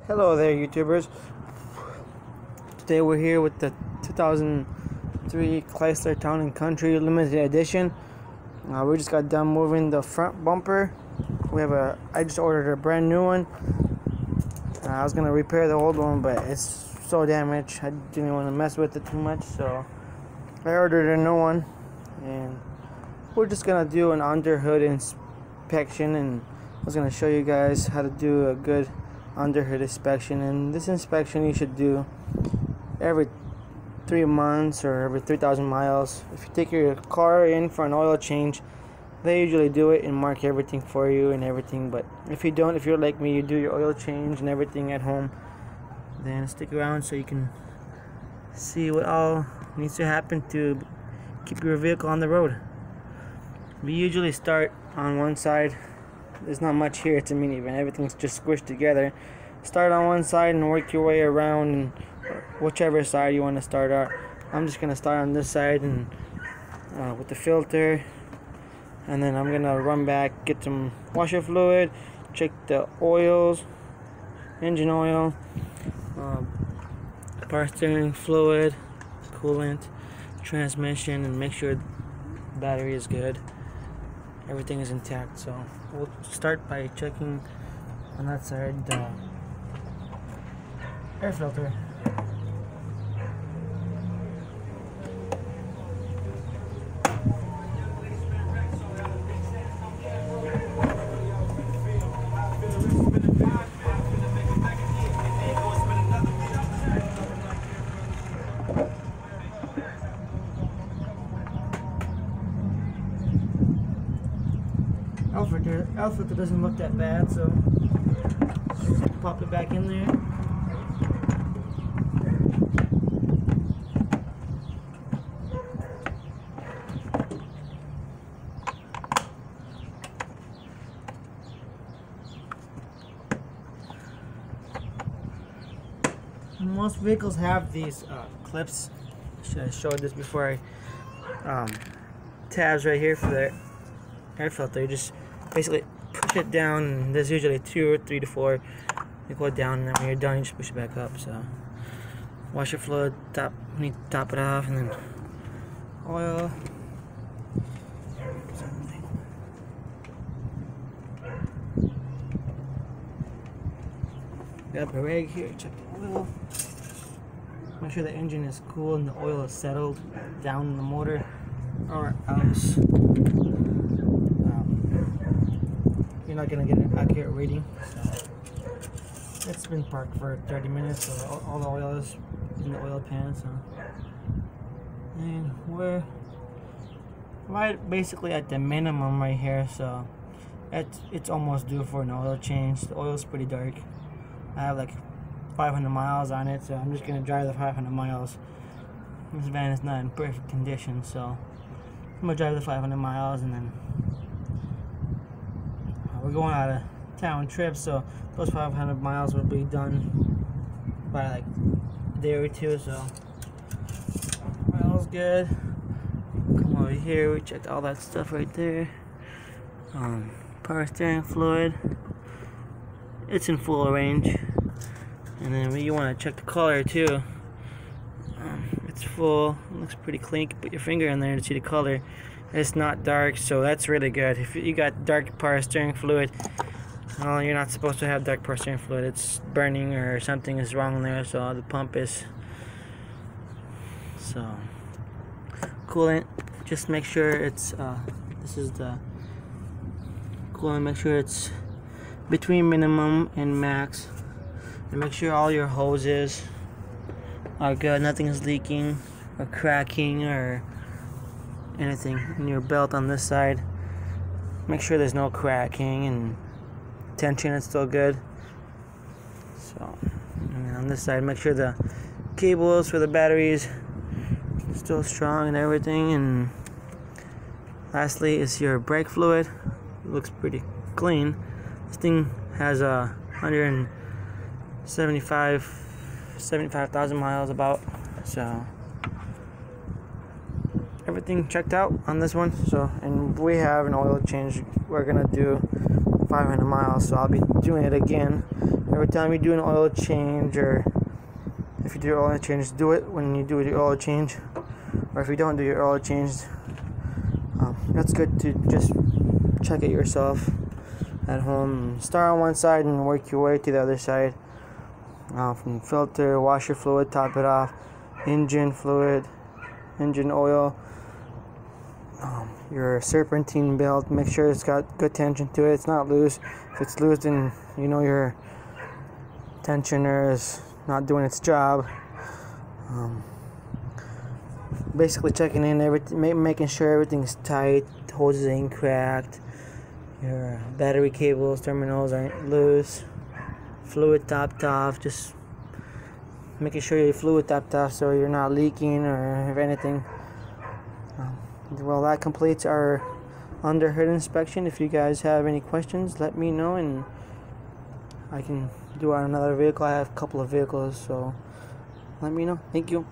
Hello there, YouTubers. Today we're here with the 2003 Chrysler Town & Country Limited Edition. We just got done moving the front bumper. I just ordered a brand new one. I was gonna repair the old one, but it's so damaged. I didn't want to mess with it too much, so I ordered a new one. And we're just gonna do an under hood inspection, and I was gonna show you guys how to do a good under hood inspection. And this inspection you should do every 3 months or every 3,000 miles. If you take your car in for an oil change, they usually do it and mark everything for you and everything. But if you don't, if you're like me, you do your oil change and everything at home, then stick around so you can see what all needs to happen to keep your vehicle on the road. We usually start on one side. There's not much here, it's a minivan, everything's just squished together. Start on one side and work your way around, and whichever side you want to start at. I'm just gonna start on this side and with the filter, and then I'm gonna run back, get some washer fluid, check the oils, engine oil, power steering fluid, coolant, transmission, and make sure the battery is good, everything is intact. So we'll start by checking on that side the air filter. Air filter doesn't look that bad, so just pop it back in there. Most vehicles have these clips. Should have showed this before. Tabs right here for the air filter. You just basically push it down, and there's usually 2 or 3 to 4. You go down, and then when you're done, you just push it back up. So washer fluid, we need to top it off, and then oil. Got a rag here, check the oil. Make sure the engine is cool and the oil is settled down in the motor, or else you're not going to get an accurate reading. So it's been parked for 30 minutes, so all the oil is in the oil pan. So, and we're right basically at the minimum right here, so it's almost due for an oil change. The oil is pretty dark. I have like 500 miles on it, so I'm just going to drive the 500 miles. This van is not in perfect condition, so I'm going to drive the 500 miles, and then we're going out of town trip, so those 500 miles will be done by like a day or two. So oil's good. Come over here, we checked all that stuff right there. Power steering fluid, it's in full range. And then you want to check the color too. It's full, it looks pretty clean. You can put your finger in there to see the color. It's not dark, so that's really good. If you got dark power steering fluid, well, you're not supposed to have dark power steering fluid. It's burning or something is wrong there, so the pump is. So coolant, just make sure it's this is the coolant, make sure it's between minimum and max, and make sure all your hoses are good, nothing is leaking or cracking or anything in your belt on this side. Make sure there's no cracking, and tension is still good. So, and then on this side, make sure the cables for the batteries are still strong and everything. And lastly is your brake fluid. It looks pretty clean. This thing has 75,000 miles about, so everything checked out on this one. So, and we have an oil change we're gonna do 500 miles, so I'll be doing it again Every time you do an oil change, or if you do your oil change, do it when you do your oil change. Or if you don't do your oil change, that's good to just check it yourself at home. Start on one side and work your way to the other side. From filter, washer fluid, top it off, engine fluid, engine oil, your serpentine belt, make sure it's got good tension to it, it's not loose. If it's loose, then you know your tensioner is not doing its job. Basically checking in everything, making sure everything's tight, hoses ain't cracked, your battery cables, terminals aren't loose, fluid topped off, just making sure your fluid topped off so you're not leaking or if anything. Well, that completes our under hood inspection. If you guys have any questions, let me know and I can do on another vehicle. I have a couple of vehicles, so let me know. Thank you.